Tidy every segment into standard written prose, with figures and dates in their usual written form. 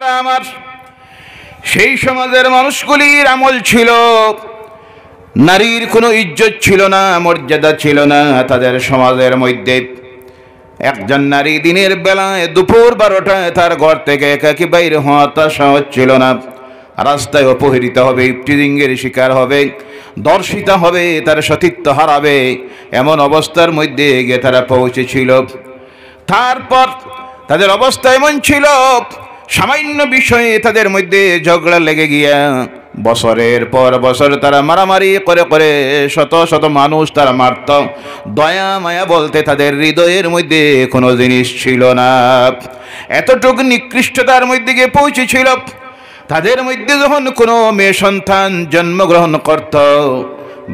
ভাইরা আমার, সেই সমাজের মানুষগুলির আমল ছিল নারীর কোনো ইজ্জত ছিল না, মর্যাদা ছিল না তাদের সমাজের মধ্যে। একজন নারী দিনের বেলায় দুপুর 12টায় তার ঘর থেকে একাকী বাইরে হওয়া তার সহজ ছিল না। রাস্তায় অপহৃত হবে, ইফটিজিংয়ের শিকার হবে, দর্শিতা হবে, তার সতীত্ব হারাবে, এমন অবস্থার মধ্যে গিয়ে তারা পৌঁছেছিল। তারপর তাদের অবস্থা এমন ছিল, সামান্য বিষয়ে তাদের মধ্যে ঝগড়া লেগে গিয়া বছরের পর বছর তারা মারামারি করে করে শত শত মানুষ তারা মারত। দয়া মায়া বলতে তাদের হৃদয়ের মধ্যে কোনো জিনিস ছিল না। এতটুকু নিকৃষ্টতার মধ্যে গিয়ে পৌঁছেছিল, তাদের মধ্যে যখন কোনো মেয়ে সন্তান জন্মগ্রহণ করত,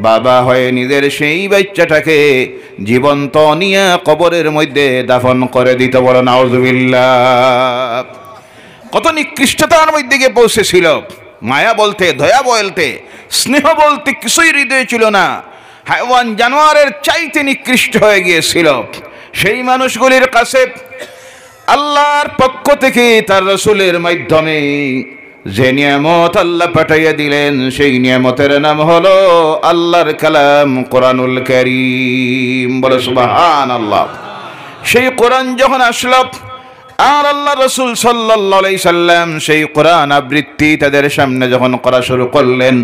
বাবা হয়ে নিজের সেই বাচ্চাটাকে জীবন্ত নিয়ে কবরের মধ্যে দাফন করে দিত। বলো নাউজুবিল্লাহ। কত নিকৃষ্টতার মধ্যে গিয়ে পৌঁছেছিল। মায়া বলতে, দয়া বলতে, স্নেহ বলতে কিছুই হৃদয়ে ছিল না। হায়ওয়ান জানোয়ারের চাইতে নিকৃষ্ট হয়ে গিয়েছিল। সেই মানুষগুলির কাছে আল্লাহর পক্ষ থেকে তার রাসূলের মাধ্যমে যে নিয়ামত আল্লাহ পাঠাইয়া দিলেন, সেই নিয়ামতের নাম হলো আল্লাহর কালাম কোরআনুল কারীম। বলে সুবহানাল্লাহ। সেই কোরআন যখন আসলো আর আল্লাহ রাসূল সাল্লাল্লাহু আলাইহি সাল্লাম সেই কোরআন আবৃত্তি তাদের সামনে যখন করা শুরু করলেন,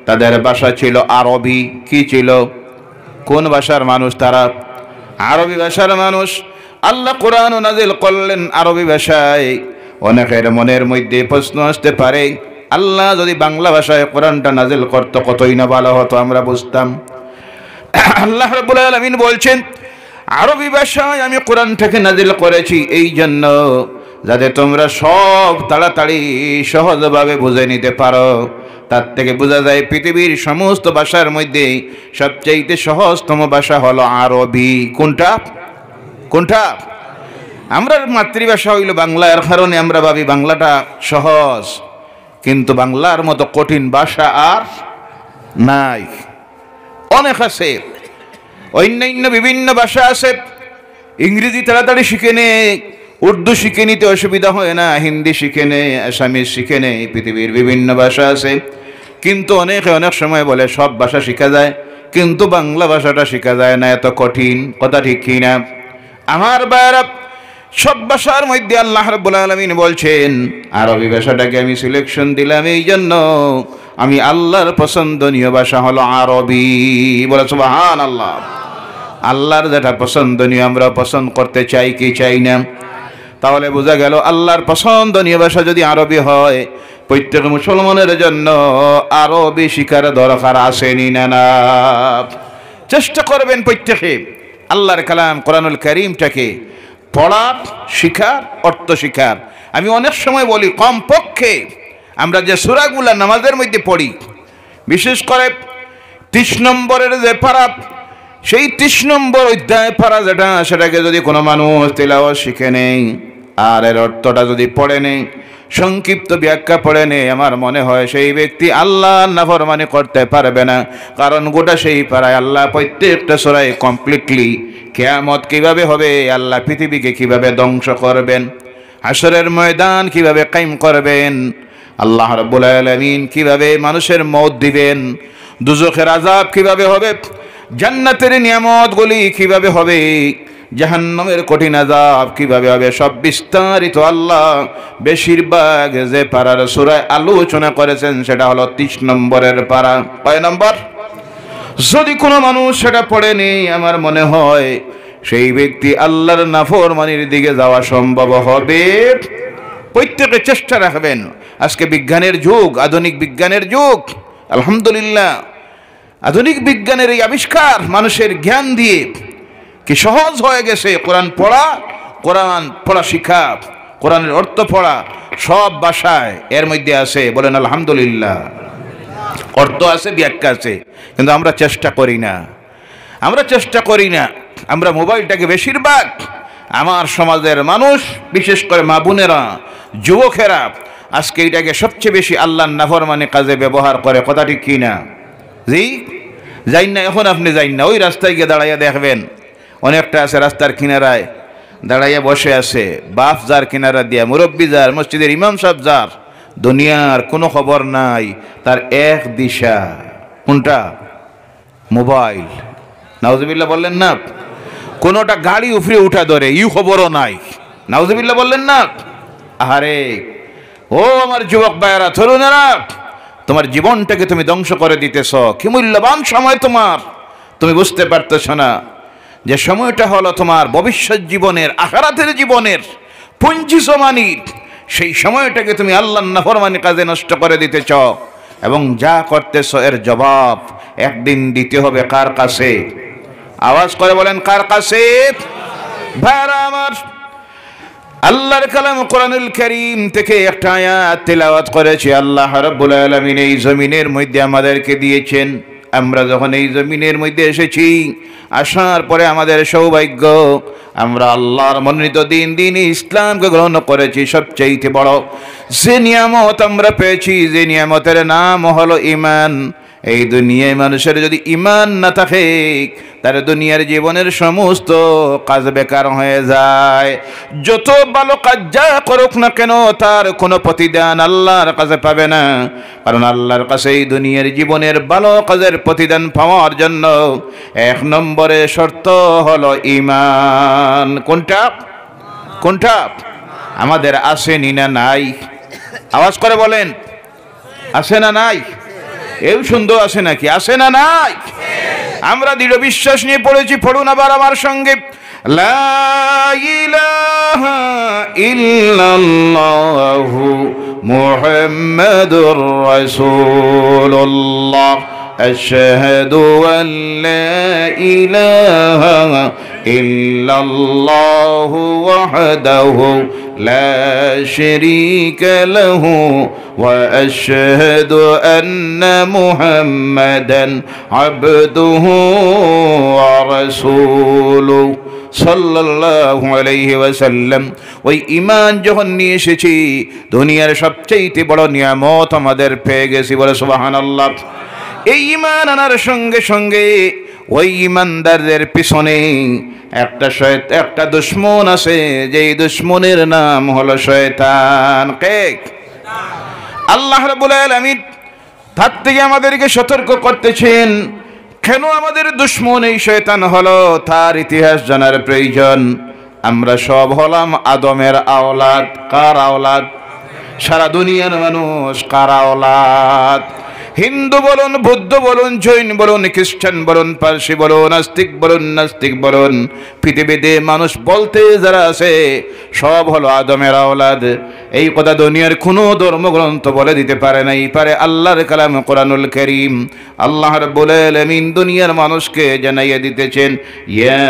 তাদের ভাষা ছিল আরবি। কি ছিল? কোন ভাষার মানুষ তারা? আরবি ভাষার মানুষ। আল্লাহ কোরআন নাজিল করলেন আরবি ভাষায়। অনেকের মনের মধ্যে প্রশ্ন আসতে পারে, আল্লাহ যদি বাংলা ভাষায় কোরআনটা নাজিল করতো কতই না ভালো হতো, আমরা বুঝতাম। আল্লাহ রাব্বুল আলামিন বলছেন, আরবি ভাষায় আমি কোরআনটাকে নাজিল করেছি এই জন্য যাতে তোমরা সব তাড়াতাড়ি সহজভাবে বুঝে নিতে পারো। তার থেকে বোঝা যায় পৃথিবীর সমস্ত ভাষার মধ্যে সবচেয়ে সহজতম ভাষা হলো আরবি। কোনটা? কোনটা? আমরা মাতৃভাষা হইল বাংলা, এর কারণে আমরা ভাবি বাংলাটা সহজ, কিন্তু বাংলার মতো কঠিন ভাষা আর নাই। অনেক আছে, অন্যান্য বিভিন্ন ভাষা আছে। ইংরেজি তাড়াতাড়ি শিখে নে, উর্দু শিখে নিতে অসুবিধা হয় না, হিন্দি শিখে নে, আসামিজ শিখে নে, পৃথিবীর বিভিন্ন ভাষা আছে। কিন্তু অনেক সময় বলে সব ভাষা শেখা যায়, কিন্তু বাংলা ভাষাটা শেখা যায় না, এত কঠিন। কথা ঠিক কি না? আমার বাইরা, সব ভাষার মধ্যে আল্লাহ রাব্বুল আলামিন বলছেন আরবি ভাষাটাকে আমি সিলেকশন দিলাম এই জন্য, আমি আল্লাহর পছন্দনীয় ভাষা হলো আরবি। বলে সুবহানাল্লাহ। আল্লাহর যেটা পছন্দনীয় আমরা পছন্দ করতে চাই কি চাই না? তাহলে বোঝা গেল আল্লাহর পছন্দনীয় ভাষা যদি আরবি হয়, প্রত্যেক মুসলমানের জন্য আরবি শিখার দরকার আসেনি না? চেষ্টা করবেন প্রত্যেকে আল্লাহর কালাম কোরআনুল কারীমটাকে পড়ার, শিখার, অর্থ শিখার। আমি অনেক সময় বলি, কমপক্ষে আমরা যে সূরাগুলা নামাজের মধ্যে পড়ি, বিশেষ করে 30 নম্বরের যে পারা, সেই 30 নম্বর অধ্যায় পারা যেটা, সেটাকে যদি কোনো মানুষ তিলাওয়াত শিখে নেই আর এর অর্থটা যদি পড়ে নেই, সংক্ষিপ্ত ব্যাখ্যা পড়ে নেই, আমার মনে হয় সেই ব্যক্তি আল্লাহর নাফরমানি করতে পারবে না। কারণ গোটা সেই পারায় আল্লাহ প্রত্যেকটা সূরায় কমপ্লিটলি কিয়ামত কিভাবে হবে, আল্লাহ পৃথিবীকে কিভাবে ধ্বংস করবেন, হাসরের ময়দান কিভাবে কায়েম করবেন, আল্লাহ রাব্বুল আলামিন কিভাবে মানুষের মওত দিবেন, দুজখের আযাব কিভাবে হবে, জান্নাতের নিয়ামতগুলি কিভাবে হবে, জাহান্নামের কঠিন আযাব কিভাবে হবে, সব বিস্তারিত আল্লাহ বেশিরভাগ যে পারার সূরায় আলোচনা করেছেন সেটা হলো 30 নম্বরের পারা। কয় নম্বর? যদি কোনো মানুষ সেটা পড়েনি, আমার মনে হয় সেই ব্যক্তি আল্লাহর নাফরমানির দিকে যাওয়া সম্ভব হবে। প্রত্যেকে চেষ্টা রাখবেন। আজকে বিজ্ঞানের যুগ, আধুনিক বিজ্ঞানের যুগ, আলহামদুলিল্লাহ। আধুনিক বিজ্ঞানের এই আবিষ্কার মানুষের জ্ঞান দিয়ে কি সহজ হয়ে গেছে। কোরআন পড়া শিখা, কোরআনের অর্থ পড়া সব ভাষায় এর মধ্যে আছে। বলেন আলহামদুলিল্লাহ। অর্থ আছে, ব্যাখ্যা আছে, কিন্তু আমরা চেষ্টা করি না। আমরা মোবাইলটাকে বেশিরভাগ আমার সমাজের মানুষ, বিশেষ করে মা বোনেরা, যুবকেরা আজকে এটাকে সবচেয়ে বেশি আল্লাহর নাফরমানি কাজে ব্যবহার করে। কথা ঠিক কি না? জি, যাই না, এখন আপনি যাই না, ওই রাস্তায় গিয়ে দাঁড়াইয়া দেখবেন অনেকটা আছে রাস্তার কিনারায় দাঁড়াইয়া বসে আছে, বাপ যার কিনারা দিয়া, মুরব্বী যার, মসজিদের ইমাম সাহেব যার, দুনিয়ার কোনো খবর নাই, তার এক দিশা কোনটা? মোবাইল। নাউজুবিল্লাহ বললেন না? কোনোটা গাড়ি উফরে উঠা ধরে, ইউ খবরও নাই। নাউজুবিল্লাহ বললেন না? আহারে ও আমার যুবক ভাইয়েরা, তরুণেরা, তোমার জীবনটাকে তুমি ধ্বংস করে দিতেছ। কি মূল্যবান সময় তোমার, তুমি বুঝতে পারতেছ না যে সময়টা হলো তোমার ভবিষ্যৎ জীবনের, আখিরাতের জীবনের পুঞ্জি সমানির। সেই সময়টাকে তুমি আল্লাহর নাফরমানি কাজে নষ্ট করে দিতেছ, এবং যা করতেছ এর জবাব একদিন দিতে হবে কার কাছে? আওয়াজ করে বলেন, কার কাছে? ভাইরা আমার, আল্লাহর কালাম কোরআনুল কারীম থেকে একটা আয়াত তেলাওয়াত করেছি। আল্লাহ রাব্বুল আলামিন এই জমিনের মধ্যে আমাদেরকে দিয়েছেন। আমরা যখন এই জমিনের মধ্যে এসেছি, আসার পরে আমাদের সৌভাগ্য, আমরা আল্লাহর মনোনীত দিন ইসলামকে গ্রহণ করেছি। সবচেয়ে বড় যে নিয়ামত আমরা পেয়েছি, যে নিয়ামতের নাম হলো ঈমান। এই দুনিয়ায় মানুষের যদি ঈমান না থাকে, তার দুনিয়ার জীবনের সমস্ত কাজ বেকার হয়ে যায়। যত ভালো কাজ যা করুক না কেন, তার কোনো প্রতিদান আল্লাহর কাছে পাবে না। কারণ আল্লাহর কাছে এই দুনিয়ার জীবনের ভালো কাজের প্রতিদান পাওয়ার জন্য 1 নম্বরে শর্ত হলো ঈমান। কোনটা? কোনটা? আমাদের আসেনি না নাই? আওয়াজ করে বলেন, আছে না নাই? এও সুন্দর আছে নাকি? আছে না নাই? আমরা দৃঢ় বিশ্বাস নিয়ে পড়েছি। পড়ুন আবার আমার সঙ্গে, লা ইলাহা ইল্লাল্লাহু মুহাম্মাদুর রাসূলুল্লাহ, আশহাদু আন লা ইলাহা ইল্লাল্লাহু ওয়াহদাহু লা শারীকা লাহু ওয়া আশহাদু আন্না মুহাম্মাদান আবদুহু ওয়া রাসূলুহু সাল্লাল্লাহু আলাইহি ওয়াসাল্লাম। ওই ঈমান যখন নিয়ে এসেছি, দুনিয়ার সবচেয়ে বড় নিয়ামত আমাদের পেয়ে গেছি। বলে সুবহানাল্লাহ। এই ঈমান আনার সঙ্গে সঙ্গে ওই ঈমানদারদের পিছনে একটা দুশমন আছে, যেই দুশমনের নাম হলো শয়তান। কে? আল্লাহ রাব্বুল আলামিন তার থেকে আমাদেরকে সতর্ক করতেছেন। কেন আমাদের দুশমন এই শয়তান হলো, তার ইতিহাস জানার প্রয়োজন। আমরা সব হলাম আদমের আওলাদ। কার আওলাদ? সারা দুনিয়ার মানুষ কার আওলাদ? হিন্দু বলুন, বৌদ্ধ বলুন, জৈন বলুন, খ্রিস্টান বলুন, পারসি বলুন, আস্তিক বলুন, নাস্তিক বলুন, পৃথিবীতে মানুষ বলতে যারা আছে সব হলো আদমের আওলাদ। এই কথা দুনিয়ার কোনো ধর্মগ্রন্থ বলে দিতে পারে নাই, পারে আল্লাহর কালাম কোরআনুল কারীম। আল্লাহ রাব্বুল আলামিন দুনিয়ার মানুষকে জানাইয়া দিতেছেন, ইয়া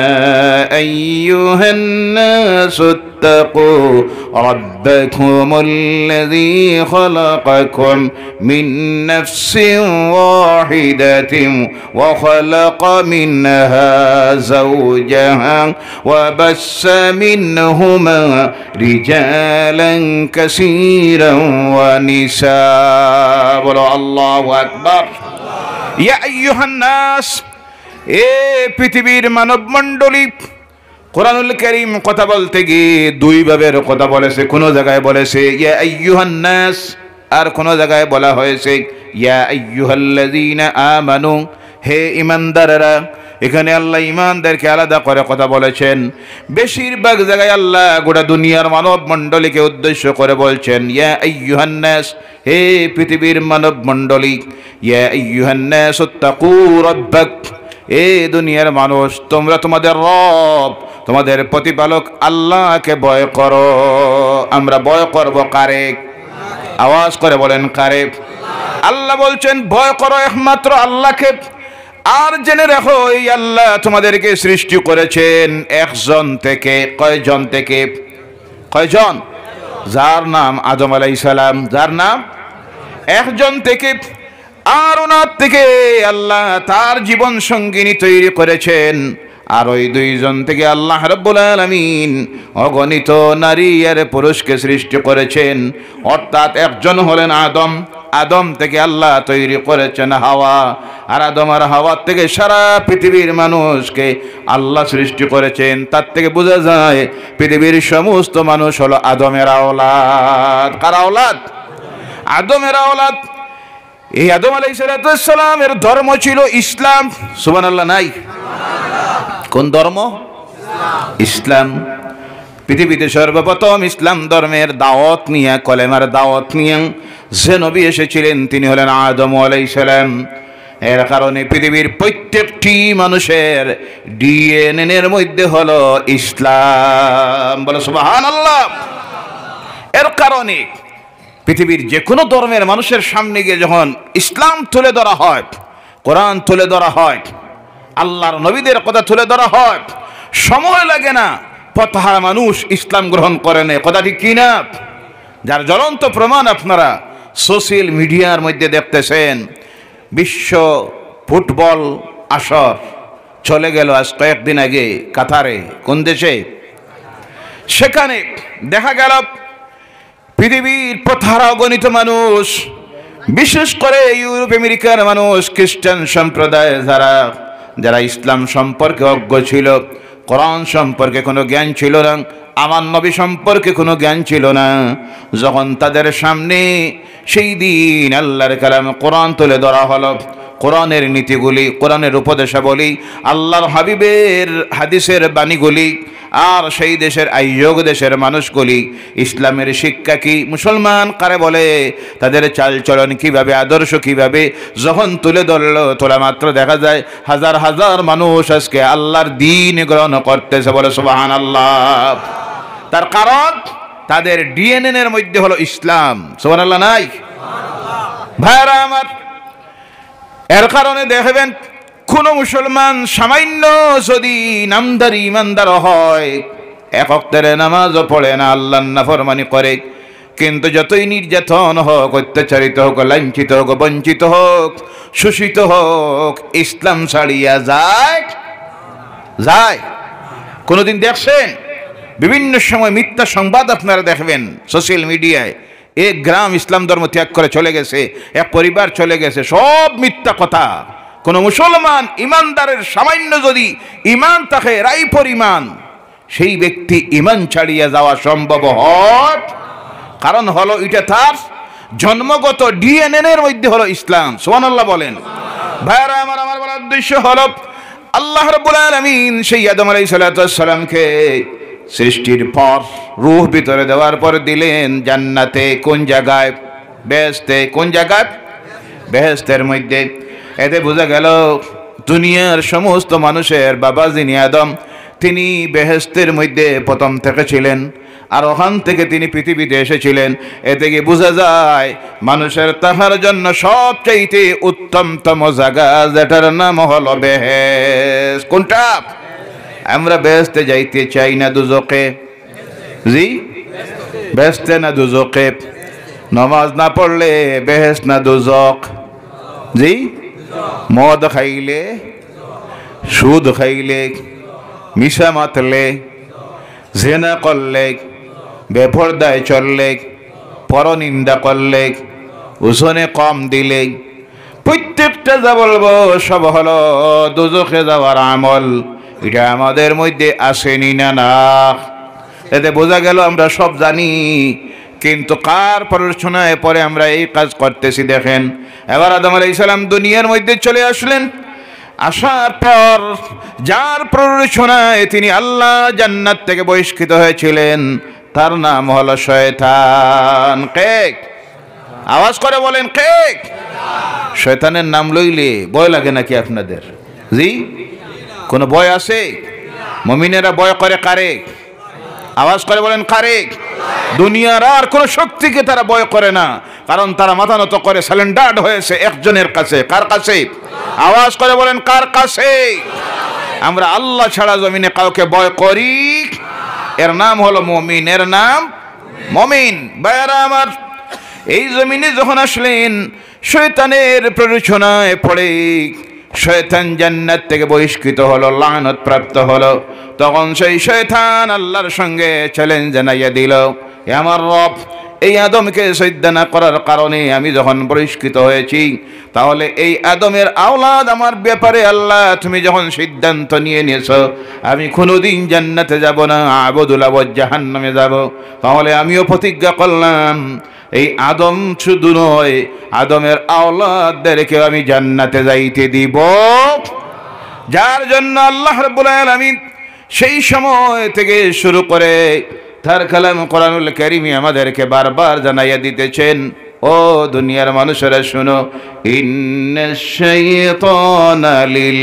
আইয়ুহান নাসু ইত্তাকু রাব্বাকুমুল্লাযী খালাকাকুম মিন নাফসিন ওয়াহিদাতিন ওয়া খালাকা মিনহা যাওজাহা ওয়া বাসসা মিনহুমা রিজালান কাসীরান ওয়া নিসা। বলো আল্লাহু আকবার। ইয়া আইয়ুহান নাস, এ পৃথিবীর মানব মণ্ডলী। কোরআনুল কারীম কথা বলতে গিয়ে দুই ভাবের কথা বলেছে। কোন জায়গায় বলেছে ইয়া আইয়ুহান নাস, আর কোন জায়গায় বলা হয়েছে ইয়া আইয়ুহাল্লাযীনা আমানু, হে ঈমানদাররা। এখানে আল্লাহ ঈমানদারকে আলাদা করে কথা বলেছেন। বেশিরভাগ জায়গায় আল্লাহ গোটা দুনিয়ার মানব মণ্ডলীকে উদ্দেশ্য করে বলছেন ইয়া আইয়ুহান নাস, হে পৃথিবীর মানব মণ্ডলী। ইয়া আইয়ুহান নাস ইত্তাকু রাব্বাক, এ দুনিয়ার মানুষ, তোমরা তোমাদের রব, তোমাদের প্রতিপালক আল্লাহকে ভয় করো। আমরা ভয় করব কারে? আওয়াজ করে বলেন কারে? আল্লাহ বলছেন ভয় করো একমাত্র আল্লাহকে। আর জেনে রাখো, এই আল্লাহ তোমাদেরকে সৃষ্টি করেছেন একজন থেকে। কয়জন থেকে? কয়জন? যার নাম আদম আলাইহিস সালাম, যার নাম একজন থেকে। আর ওনার থেকে আল্লাহ তার জীবন সঙ্গিনী তৈরি করেছেন। আর ওই দুইজন থেকে আল্লাহ রাব্বুল আলামিন অগণিত নারী আর পুরুষকে সৃষ্টি করেছেন। অর্থাৎ একজন হলেন আদম, আদম থেকে আল্লাহ তৈরি করেছেন হাওয়া, আর আদম আর হাওয়া থেকে সারা পৃথিবীর মানুষকে আল্লাহ সৃষ্টি করেছেন। তার থেকে বোঝা যায় পৃথিবীর সমস্ত মানুষ হলো আদমের আওলাদ। কার আওলাদ? আদমের আওলাদ। এই আদম আলাইহিস সালামের ধর্ম ছিল ইসলাম। সুবহানাল্লাহ নাই? কোন ধর্ম? ইসলাম। পৃথিবীতে সর্বপ্রথম ইসলাম ধর্মের দাওয়াত নিয়ে, কলেমার দাওয়াত নিয়ে যে নবী এসেছিলেন তিনি হলেন আদম আলাইহিস সালাম। এর কারণে পৃথিবীর প্রত্যেকটি মানুষের ডিএনএর মধ্যে হলো ইসলাম। বলো সুবহানাল্লাহ। এর কারণে পৃথিবীর যে কোনো ধর্মের মানুষের সামনে গিয়ে যখন ইসলাম তুলে ধরা হয়, কোরআন তুলে ধরা হয়, আল্লাহর নবীদের কথা তুলে ধরা হয়, সময় লাগে না, প্রতিটা মানুষ ইসলাম গ্রহণ করে নেয়। কথা ঠিক কিনা? যার জ্বলন্ত প্রমাণ আপনারা সোশ্যাল মিডিয়ার মধ্যে দেখতেছেন। বিশ্ব ফুটবল আসর চলে গেল আজ কয়েকদিন আগে কাতারে। কোন দেশে? সেখানে দেখা গেল পৃথিবীর প্রতিটা অগণিত মানুষ, বিশেষ করে ইউরোপ আমেরিকার মানুষ, খ্রিস্টান সম্প্রদায় যারা ইসলাম সম্পর্কে অজ্ঞ ছিল, কোরআন সম্পর্কে কোনো জ্ঞান ছিল না, আমার নবী সম্পর্কে কোনো জ্ঞান ছিল না, যখন তাদের সামনে সেই দিন আল্লাহর কালাম কোরআন তুলে ধরা হলো, কোরআনের নীতিগুলি, কোরআনের উপদেশাবলী, আল্লাহর হাবিবের হাদিসের বাণীগুলি, আর সেই দেশের আয়োজক দেশের মানুষগুলি ইসলামের শিক্ষা কি, মুসলমান কারে বলে, তাদের চালচলন কিভাবে, আদর্শ কিভাবে যখন তুলে ধরলো, তোলা মাত্র দেখা যায় হাজার হাজার মানুষ আজকে আল্লাহর দ্বীন গ্রহণ করতেছে। বলে সুবহানাল্লাহ। তার কারণ তাদের ডিএনএর মধ্যে হলো ইসলাম। সুবহানাল্লাহ নাই? ভাইরা আমার, এর কারণে দেখবেন কোন মুসলমান সামান্য যদি নামদারি ইমানদার হয়, এক ওয়াক্তের নামাজও পড়ে না, আল্লাহর নাফরমানি করে, কিন্তু যতই নির্যাতন হোক, অত্যাচারিত হোক, লাঞ্ছিত হোক, বঞ্চিত হোক, শোষিত হোক, ইসলাম ছাড়িয়া যায়? কোনোদিন দেখছেন? বিভিন্ন সময় মিথ্যা সংবাদ আপনারা দেখবেন সোশ্যাল মিডিয়ায়। এক গ্রাম ইসলাম ধর্ম ত্যাগ করে চলে গেছে, এক পরিবার চলে গেছে, সব মিথ্যা কথা। কোন মুসলমান ইমানদারের সামান্য যদি ইমান থাকে, রাই পরিমাণ, সেই ব্যক্তি ইমান ছাড়িয়ে যাওয়া সম্ভব হয়। কারণ হলো এটা তার জন্মগত ডিএনএর মধ্যে হলো ইসলাম। সুবহানাল্লাহ বলেন। ভাইরা আমার বলার উদ্দেশ্য হলো আল্লাহ রাব্বুল আলামিন সেই আদম আলাইহিস সালামকে সৃষ্টির পর রূহ ভিতরে দেওয়ার পর দিলেন জান্নাতে। কোন জায়গায়? বেহেশতে। কোন জায়গায়? বেহেশতের মধ্যে। এতে বোঝা গেল দুনিয়ার সমস্ত মানুষের বাবা যিনি আদম, তিনি বেহেশতের মধ্যে প্রথম থেকে ছিলেন, আর ওখান থেকে তিনি পৃথিবীতে এসেছিলেন। এ থেকে বোঝা যায় মানুষের তাহার জন্য সবচাইতে উত্তমতম জায়গা, যেটার নাম হলো বেহেশত। কোনটা? আমরা বেহেশতে যাইতে চাই না দুজকে? জি, বেহেশতে না দুজকে? নামাজ না পড়লে বেহেশত না দুজক? জি, মদ খাইলে, সুদ খাইলে, মিশা মাতলে, জেনা করলে, বেপরদায় চললে, পরনিন্দা করলে, উসনে কম দিলে, প্রত্যেকটা যা বলবো সব হলো দুজকে যাওয়ার আমল। এটা আমাদের মধ্যে আসেনি না? এতে বোঝা গেল আমরা সব জানি, কিন্তু কার প্ররোচনায় পরে আমরা এই কাজ করতেছি? দেখেন, এবার আদম আলাইহিস সালাম দুনিয়ার মধ্যে চলে আসলেন। আসার পর যার প্ররোচনায় তিনি আল্লাহ জান্নাত থেকে বহিষ্কৃত হয়েছিলেন, তার নাম হলো শয়তান। কে? আওয়াজ করে বলেন, কে? শয়তানের নাম লইলে ভয় লাগে নাকি আপনাদের? জি, কোনো ভয় আছে? মুমিনেরা ভয় করে কারে? আওয়াজ করে বলেন, কারে? দুনিয়ার আর কোন শক্তিকে তারা ভয় করে না, কারণ তারা মাথা নত করে সারেন্ডার্ড হয়েছে একজনের কাছে। কার কাছে? আওয়াজ করে বলেন, কার কাছে? আমরা আল্লাহ ছাড়া জমিনে কাউকে ভয় করি, এর নাম হলো মুমিন, এর নাম মুমিন। ভাইরা আমার, এই জমিনে যখন আসলেন শয়তানের প্ররোচনায় পড়ে শয়তান জান্নাত থেকে বহিষ্কৃত হলো, লানত প্রাপ্ত হলো, তখন সেই শয়তান আল্লাহর সঙ্গে চ্যালেঞ্জ জানাইয়া দিল, আমার রব এই আদমকে সিজদা না করার কারণে আমি যখন বহিষ্কৃত হয়েছি, তাহলে এই আদমের আওলাদ আমার ব্যাপারে আল্লাহ তুমি যখন সিদ্ধান্ত নিয়ে নিয়েছো আমি কোনোদিন জান্নাতে যাব না, আবুদুল আবদ জাহান্নামে যাব, তাহলে আমিও প্রতিজ্ঞা করলাম এই আদম শুধু নয়, আদমের আওলাদদেরকে আমি জান্নাতে যাইতে দিব। যার জন্য আল্লাহ রাব্বুল আলামিন সেই সময় থেকে শুরু করে তার কালাম কোরআনুল কারীমে আমাদেরকে বারবার জানাইয়া দিতেছেন, ও দুনিয়ার মানুষেরা শুনো, ইন্নাশ শাইতানা লিল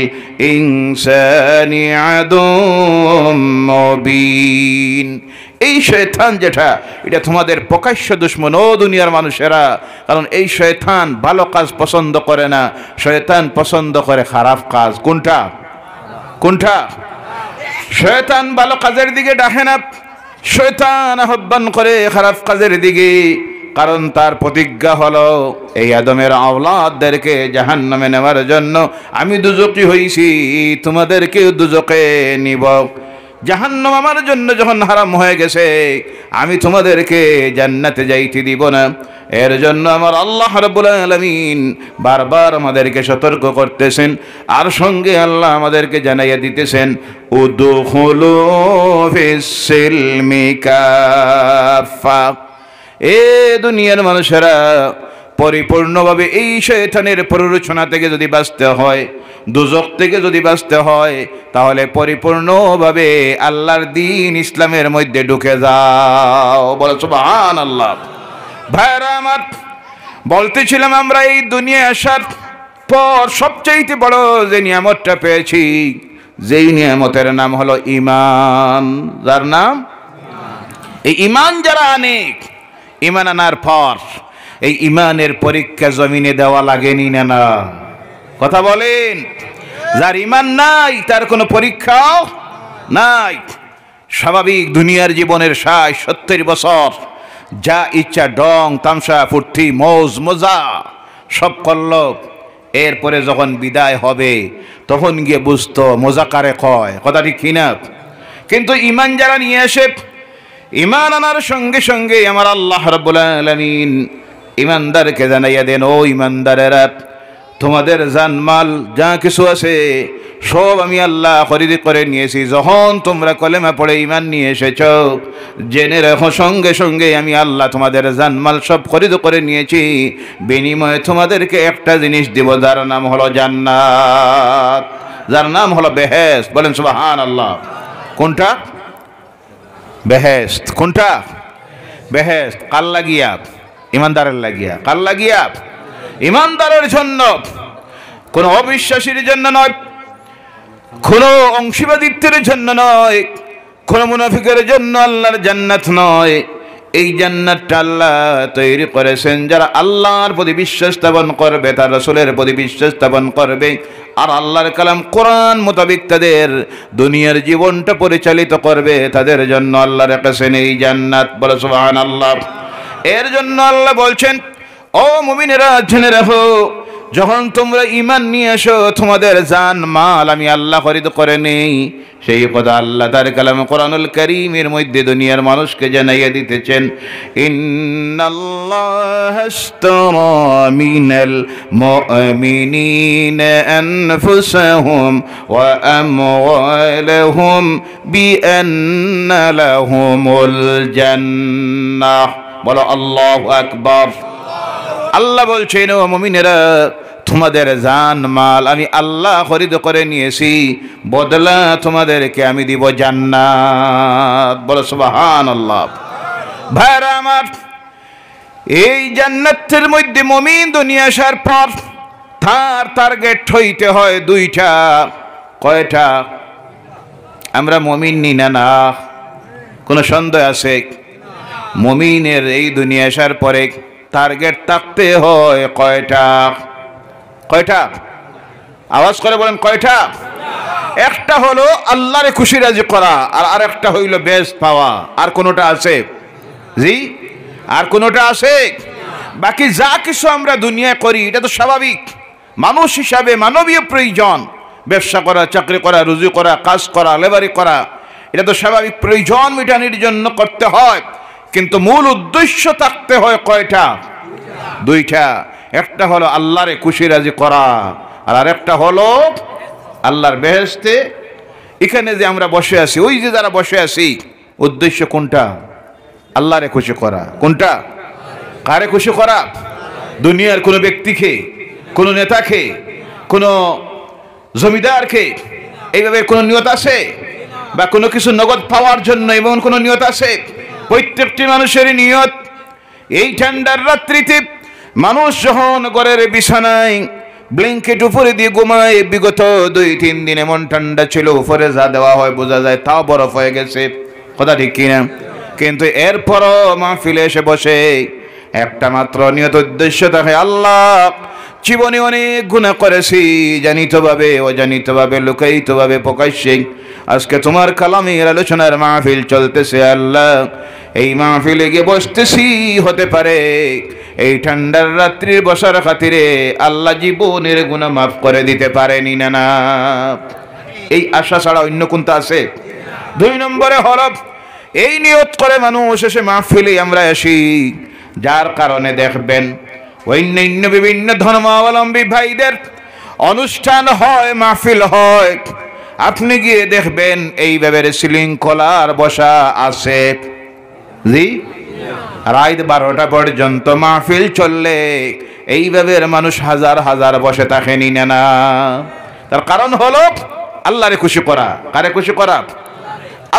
ইনসানি আদুম মুবিন। এই শয়তান যেটা, এটা তোমাদের প্রকাশ্য দুশমন ও দুনিয়ার মানুষেরা। কারণ এই শয়তান ভালো কাজ পছন্দ করে না, শয়তান পছন্দ করে খারাপ কাজ। কোনটা কোনটা? শয়তান ভালো কাজের দিকে ডাকে না, শয়তান আহ্বান করে খারাপ কাজের দিকে। কারণ তার প্রতিজ্ঞা হলো এই আদমের আওলাদদেরকে জাহান্নামে নেওয়ার জন্য আমি দুজকি হইছি, তোমাদেরকেও দুজকে নিব। জাহান্নাম আমার জন্য যখন হারাম হয়ে গেছে, আমি তোমাদেরকে জান্নাতে যাইতে দিব না। এর জন্য আমার আল্লাহ রাব্বুল আলামিন বারবার আমাদেরকে সতর্ক করতেছেন, আর সঙ্গে আল্লাহ আমাদেরকে জানাইয়া দিতেছেন, উদখুলু ফিস-সিলমি কাফা। এ দুনিয়ার মানুষেরা, পরিপূর্ণভাবে এই শয়তানের প্ররোচনা থেকে যদি বাঁচতে হয়, দুজক থেকে যদি বাঁচতে হয়, তাহলে পরিপূর্ণভাবে আল্লাহর দ্বীন ইসলামের মধ্যে ঢুকে যাও। বলো সুবহানাল্লাহ। ভাইরা আমার, বলতেছিলাম আমরা এই দুনিয়ায় আসার পর সবচাইতে বড় যে নিয়ামতটা পেয়েছি, যেই নিয়ামতের নাম হলো ঈমান। যার নাম এই ঈমান, যারা আনে, ঈমান আনার পর এই ঈমানের পরীক্ষা জমিনে দেওয়া লাগেনি না? না, কথা বলেন। যার ঈমান নাই তার কোনো পরীক্ষাও নাই। স্বাভাবিক দুনিয়ার জীবনের ৬০-৭০ বছর যা ইচ্ছা ডং তামসা ফুর্তি মৌজ মজা সব করল, এরপরে যখন বিদায় হবে তখন গিয়ে বুঝতো মজা কারে কয়, কথা ঠিক কিনা? কিন্তু ঈমান যারা নিয়ে আসে, ঈমান আনার সঙ্গে সঙ্গে আমার আল্লাহ রাব্বুল আলামিন ঈমানদারকে জানাইয়া দেন, ও ঈমানদারেরা, তোমাদের জানমাল যা কিছু আছে সব আমি আল্লাহ খরিদ করে নিয়েছি। যখন তোমরা কলেমা পড়ে ঈমান নিয়ে এসেছ, জেনে রাখো সঙ্গে সঙ্গে আমি আল্লাহ তোমাদের জানমাল সব খরিদ করে নিয়েছি। বিনিময়ে তোমাদেরকে একটা জিনিস দিব, যার নাম হলো জান্নাত, যার নাম হলো বেহেশত। বলেন সুবহানাল্লাহ। কোনটা? বেহেশত। কোনটা? বেহেশত। কার লাগিয়া? ঈমানদারের লাগিয়া। কার লাগিয়া? ঈমানদারের জন্য, কোন অবিশ্বাসীর জন্য নয়, কোন অংশীবাদিত্বের জন্য নয়, কোন মুনাফিকের জন্য আল্লাহর জান্নাত নয়। এই জান্নাতটা আল্লাহ তৈরি করেছেন যারা আল্লাহর প্রতি বিশ্বাস স্থাপন করবে, তার রাসূলের প্রতি বিশ্বাস স্থাপন করবে, আর আল্লাহর কালাম কোরআন মোতাবেক তাদের দুনিয়ার জীবনটা পরিচালিত করবে, তাদের জন্য আল্লাহ রেখেছেন এই জান্নাত। বলে সুবহানাল্লাহ। এর জন্য আল্লাহ বলছেন, ও মুমিনেরা, জেনে রাখো, যখন তোমরা ঈমান নিয়ে আসো, তোমাদের জান মাল আমি আল্লাহ খরিদ করে নেই। সেই কথা আল্লাহ তার কালামে কোরআনুল কারীমের মধ্যে দুনিয়ার মানুষকে জানাইয়া দিতেছেন, ইন্নাল্লাহা আশতারা মিনাল মুমিনিনা আনফুসাহুম ওয়া আমওয়ালাহুম বিআন্না লাহুমুল জান্নাহ। বলো আল্লাহু আকবার। আল্লাহ বলছেন, ও মুমিনেরা, তোমাদের জান মাল আমি আল্লাহ খরিদ করে নিয়েছি, বদলা তোমাদেরকে আমি দিব জান্নাত। বলো সুবহানাল্লাহ। ভাইরা আমার, এই জান্নাতের মধ্যে মুমিন দুনিয়া আসার পর তার টার্গেট হইতে হয় দুইটা। কয়টা? আমরা মুমিন নি না? কোনো সন্দেহ আছে? মুমিনের এই দুনিয়া আসার পরে টার্গেট থাকতে হয় কয়টা? কয়টা? আওয়াজ করে বলেন, কয়টা? একটা হলো আল্লাহরে খুশি রাজি করা, আর আরেকটা হইল বেহেশত পাওয়া। আর কোনোটা আছে? জি, আর কোনোটা আছে? বাকি যা কিছু আমরা দুনিয়ায় করি এটা তো স্বাভাবিক, মানুষ হিসাবে মানবীয় প্রয়োজন। ব্যবসা করা, চাকরি করা, রুজি করা, কাজ করা, লেবারি করা, এটা তো স্বাভাবিক প্রয়োজন মেটানোর জন্য করতে হয়। কিন্তু মূল উদ্দেশ্য থাকতে হয় কয়টা? দুইটা। একটা হলো আল্লাহরে খুশি রাজি করা, আর আরেকটা হলো আল্লাহর বেহেশতে। এখানে যে আমরা বসে আছি, ওই যে যারা বসে আছি, উদ্দেশ্য কোনটা? আল্লাহরে খুশি করা। কোনটা? কারে খুশি করা? দুনিয়ার কোনো ব্যক্তিকে, কোনো নেতাকে, কোনো জমিদারকে এইভাবে কোনো নিয়ত আছে? বা কোনো কিছু নগদ পাওয়ার জন্য এমন কোনো নিয়ত আছে? প্রত্যেকটি মানুষেরই নিয়ত এই ঠান্ডার রাত্রিতে মানুষ যখন ঘরের বিছানায় ব্ল্যাঙ্কেট উপরে দিয়ে ঘুমায়, বিগত 2-3 দিন এমন ঠান্ডা ছিল, উপরে যা দেওয়া হয় বোঝা যায় তাও বরফ হয়ে গেছে, কথা ঠিক কিনা? কিন্তু এরপরও মাহফিলে এসে বসে একটা মাত্র নিয়ত উদ্দেশ্য থাকে, আল্লাহ জীবনে অনেক গুনাহ করেছি, জানিতভাবে অজানিতভাবে, লুকায়িতভাবে প্রকাশ্যে। আজকে তোমার কালামের আলোচনার মাহফিল চলতেছে, আল্লাহ এই মাহফিলে গিয়ে বসতেছি, হতে পারে এই ঠান্ডার রাত্রির বসার খাতিরে আল্লাহ জীবনের গুনাহ মাফ করে দিতে পারেনি না না। এই আশা ছাড়া অন্য কোনটা আছে? 2 নম্বরে হলো এই নিয়ত করে মানুষ এসে মাহফিলে আমরা আসি, যার কারণে দেখবেন অন্যান্য বিভিন্ন ধর্মাবলম্বী ভাইদের অনুষ্ঠান হয়, মাহফিল হয়, আপনি গিয়ে দেখবেন এইভাবে শৃঙ্খলার বসা আছে। জি, রাত 12টা পর্যন্ত মাহফিল চললে এইভাবে মানুষ হাজার হাজার বসে থাকেনি না। তার কারণ হলো আল্লাহরে খুশি করা। কারে খুশি করা?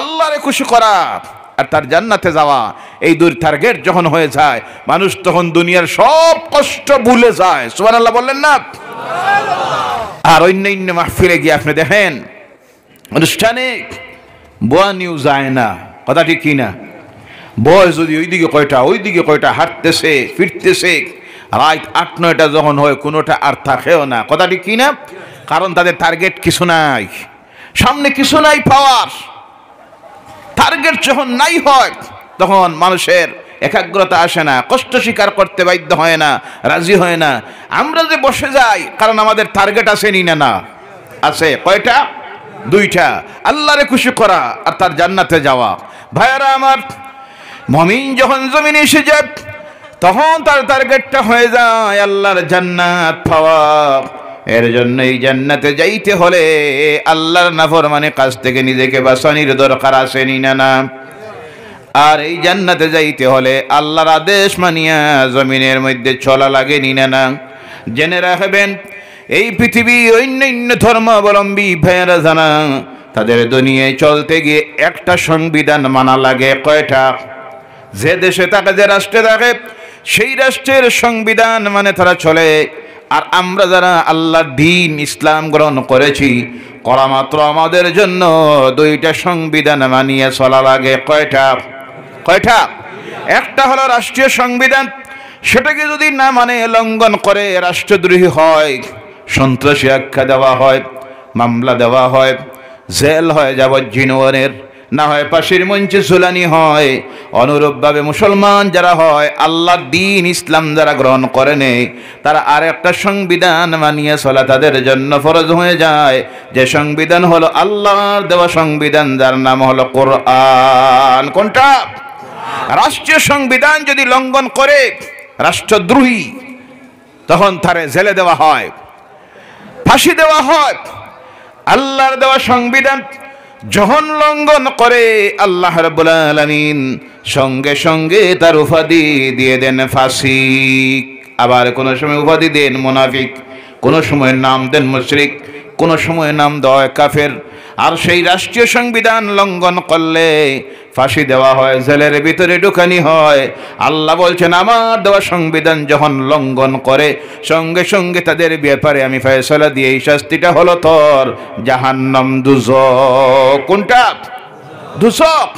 আল্লাহরে খুশি করা আর তার জান্নাতে যাওয়া। এই দুই টার্গেট যখন হয়ে যায়, মানুষ তখন দুনিয়ার সব কষ্ট ভুলে যায়। সুবহানাল্লাহ বললেন না? আর অন্যান্য মাহফিলে গিয়ে আপনি দেখেন অনুষ্ঠানে বোয়া নিউ যায় না, কথা ঠিক কিনা? বয় যদি ওইদিকে কয়টা ওইদিকে কয়টা হাঁটতেছে ফিরতেছে, রাত 8-9টা যখন হয় কোনোটা আর থাকেও না, কথা ঠিক কিনা? কারণ তাদের টার্গেট কিছু নাই, সামনে কিছু নাই পাওয়ার। টার্গেট যখন নাই হয় তখন মানুষের একাগ্রতা আসে না, কষ্ট স্বীকার করতে বাধ্য হয় না, রাজি হয় না। আমরা যে বসে যাই কারণ আমাদের টার্গেট আছে নি না? আছে। কয়টা? 2টা। আল্লাহরে খুশি করা আর তার জান্নাতে যাওয়া। ভাইয়ারা আমার, মুমিন যখন জমিনে এসে যায় তখন তার টার্গেটটা হয়ে যায় আল্লাহর জান্নাত পাওয়া। এর জন্য এই জান্নাতে যাইতে হলে আল্লাহর নাফরমানি কাজ থেকে নিজেকে বাঁচানোর দরকার আছে নি না? আর এই জান্নাতে যাইতে হলে আল্লাহর আদেশ মানিয়া জমিনের মধ্যে চলা লাগে নি না? জেনে রাখবেন, এই পৃথিবী অন্যান্য ধর্মাবলম্বী ভাইয়েরা জানা, তাদের দুনিয়ায় চলতে গিয়ে একটা সংবিধান মানা লাগে। কয়টা? যে দেশে থাকে, যে রাষ্ট্রে থাকে, সেই রাষ্ট্রের সংবিধান মানে তারা চলে। আর আমরা যারা আল্লাহর দ্বীন ইসলাম গ্রহণ করেছি, করা মাত্র আমাদের জন্য 2টা সংবিধান মানিয়ে চলা লাগে। কয়টা? কয়টা? একটা হলো রাষ্ট্রীয় সংবিধান, সেটাকে যদি না মানে লঙ্ঘন করে রাষ্ট্রদ্রোহী হয়, সন্ত্রাসী আখ্যা দেওয়া হয়, মামলা দেওয়া হয়, জেল হয় যাবজ্জীবনের, না হয় ফাঁসির মঞ্চে ঝুলানি হয়। অনুরূপভাবে মুসলমান যারা হয়, আল্লাহর দ্বীন ইসলাম যারা গ্রহণ করে নেই, তারা আর একটা সংবিধান মানিয়ে চলা তাদের জন্য ফরজ হয়ে যায়। যে সংবিধান হলো আল্লাহর দেওয়া সংবিধান, যার নাম হলো কোরআন। কোনটা? রাষ্ট্রীয় সংবিধান যদি লঙ্ঘন করে রাষ্ট্রদ্রোহী, তখন তারে জেলে দেওয়া হয়, ফাঁসি দেওয়া হয়। আল্লাহর দেওয়া সংবিধান যখন লঙ্ঘন করে আল্লাহ রাব্বুল আলামিন সঙ্গে সঙ্গে তার উপাধি দিয়ে দেন ফাসিক। আবার কোন সময় উপাধি দেন মুনাফিক, কোন সময় নাম দেন মুশরিক, কোন সময় নাম দেয় কাফের। আর সেই রাষ্ট্রীয় সংবিধান লঙ্ঘন করলে ফাঁসি দেওয়া হয়, জেলের ভিতরে ঢুকানি হয়। আল্লাহ বলছেন, আমার দেওয়া সংবিধান যখন লঙ্ঘন করে সঙ্গে সঙ্গে তাদের ব্যাপারে আমি ফয়সালা দিয়ে এই শাস্তিটা হলো তোর জাহান্নাম, দুজক। কোনটা? দুজক।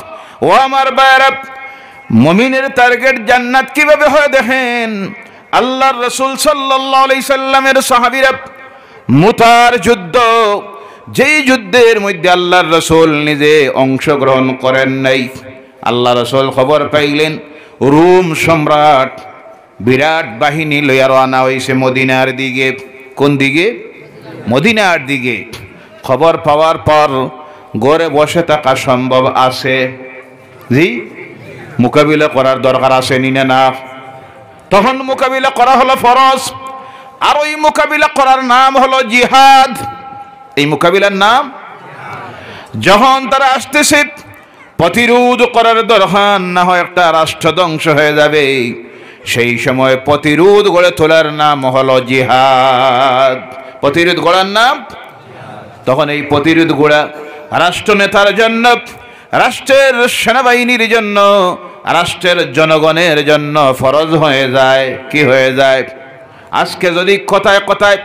ও আমার ভাইরা, মুমিনের টার্গেট জান্নাত কিভাবে হয় দেখেন। আল্লাহর রাসূল সাল্লাল্লাহু আলাইহি সাল্লামের সাহাবীরা মুতার যুদ্ধ, যেই যুদ্ধের মধ্যে আল্লাহর রাসূল নিজে অংশগ্রহণ করেন নাই, আল্লাহ রাসূল খবর পাইলেন রোম সম্রাট বিরাট বাহিনী লইয়া রওনা হইছে মদিনার দিকে। কোন দিকে? মদিনার দিকে। খবর পাওয়ার পর ঘরে বসে থাকা সম্ভব আছে? জি, মোকাবিলা করার দরকার আছে না না? তখন মোকাবিলা করা হলো ফরজ, আর ওই মোকাবিলা করার নাম হলো জিহাদ। এই মোকাবিলার নাম, যখন তারা আসতেছে প্রতিরোধ করার দরকার, না হয় একটা রাষ্ট্র ধ্বংস হয়ে যাবে, সেই সময় প্রতিরোধ গড়ে তোলার নাম হলো জিহাদ। প্রতিরোধ গড়ার নাম, তখন এই প্রতিরোধ গড়া রাষ্ট্রনেতার জন্য, রাষ্ট্রের সেনাবাহিনীর জন্য, রাষ্ট্রের জনগণের জন্য ফরজ হয়ে যায়। কি হয়ে যায়? আজকে যদি কথায় কথায়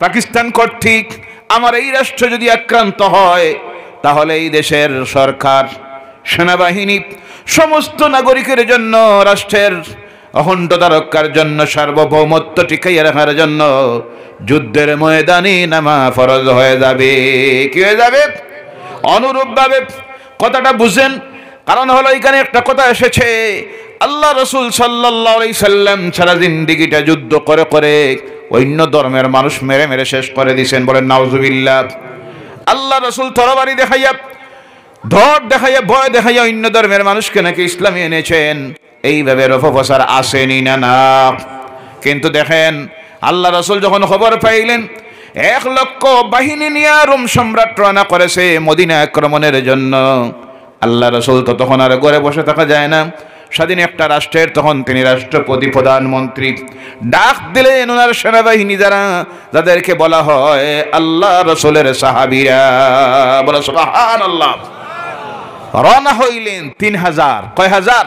পাকিস্তান কর্তৃক আমার এই রাষ্ট্র যদি আক্রান্ত হয়, তাহলে এই দেশের সরকার, সেনাবাহিনী সমস্ত নাগরিকের জন্য, রাষ্ট্রের অখণ্ডতা রক্ষার জন্য, সার্বভৌমত্ব টিকাইয়া রাখার জন্য যুদ্ধের ময়দানে নামা ফরজ হয়ে যাবে। কি হয়ে যাবে? অনুরূপভাবে কথাটা বুঝেন, কারণ হলো এখানে একটা কথা এসেছে, আল্লাহ রসুল সাল্লাল্লাহু আলাইহি সাল্লাম সারা জিন্দেগিটা যুদ্ধ করে করে অন্য ধর্মের মানুষ মেরে মেরে শেষ করে দিয়েছেন। বলেন নাউজুবিল্লাহ। আল্লাহ রসুল তরবারি দেখাইয়া, ধর দেখাইয়া, ভয় দেখাইয়া অন্য ধর্মের মানুষকে নাকি ইসলামে এনেছেন। এইভাবে অপপ্রচার আসেনি না না? কিন্তু দেখেন, আল্লাহ রসুল যখন খবর পাইলেন 1 লক্ষ বাহিনী নিয়ে রোম সম্রাট রওনা করেছে মদিনা আক্রমণের জন্য, আল্লাহ রসুল তো তখন আর ঘরে বসে থাকা যায় না। স্বাধীন একটা রাষ্ট্রের তখন তিনি রাষ্ট্রপতি, প্রধানমন্ত্রী, ডাক দিলেন ওনার সেনাবাহিনী যারা, যাদেরকে বলা হয় আল্লাহ রসুলের সাহাবীরা। বলা সুবহানাল্লাহ। রওনা হইলেন 3000। কয় হাজার?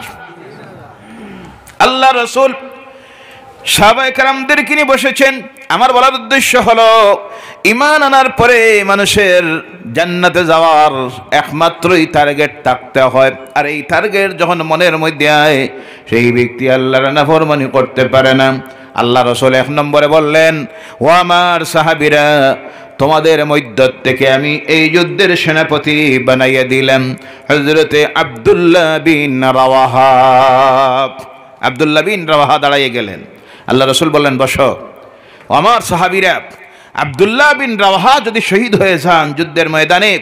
আল্লাহ রসুল সাহাবায়ে কেরামদেরকে নিয়ে বসেছেন। আমার বলার উদ্দেশ্য হলো, ঈমান আনার পরে মানুষের জান্নাতে যাওয়ার একমাত্রই টার্গেট থাকতে হয়, আর এই টার্গেট যখন মনের মধ্যে আয়, সেই ব্যক্তি আল্লাহর নাফরমানি করতে পারে না। আল্লাহ রসুল 1 নম্বরে বললেন, ও আমার সাহাবীরা, তোমাদের মধ্য থেকে আমি এই যুদ্ধের সেনাপতি বানাইয়া দিলাম হযরতে আব্দুল্লাহ বিন রাওয়াহা। আব্দুল্লাহ বিন রাওয়াহা দাঁড়াইয়ে গেলেন। আল্লাহ রসুল বললেন, বসো। আমার সাহাবীরা, আব্দুল্লাহ বিন রাওয়াহা যদি শহীদ হয়ে যান যুদ্ধের ময়দানে,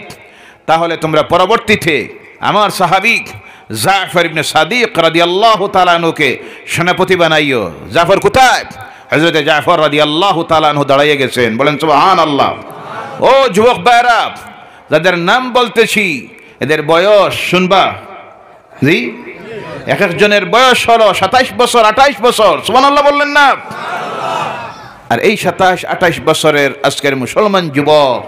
তাহলে তোমরা পরবর্তীতে আমার সাহাবী জাফর ইবনে সাদিক রাদিয়াল্লাহু তাআলা আনহুকে সেনাপতি বানাইও। জাফর কোথায়? হযরতে জাফর রাদিয়াল্লাহু তাআলা আনহু দাঁড়িয়ে গেছেন। বলেন সুবহানাল্লাহ। ও যুবক ভাইরা, যাদের নাম বলতেছি এদের বয়স শুনবা? জি, এক একজনের বয়স হলো 27 বছর, 28 বছর। সুবহানাল্লাহ বললেন না? আর এই 27-28 বছরের আজকের মুসলমান যুবক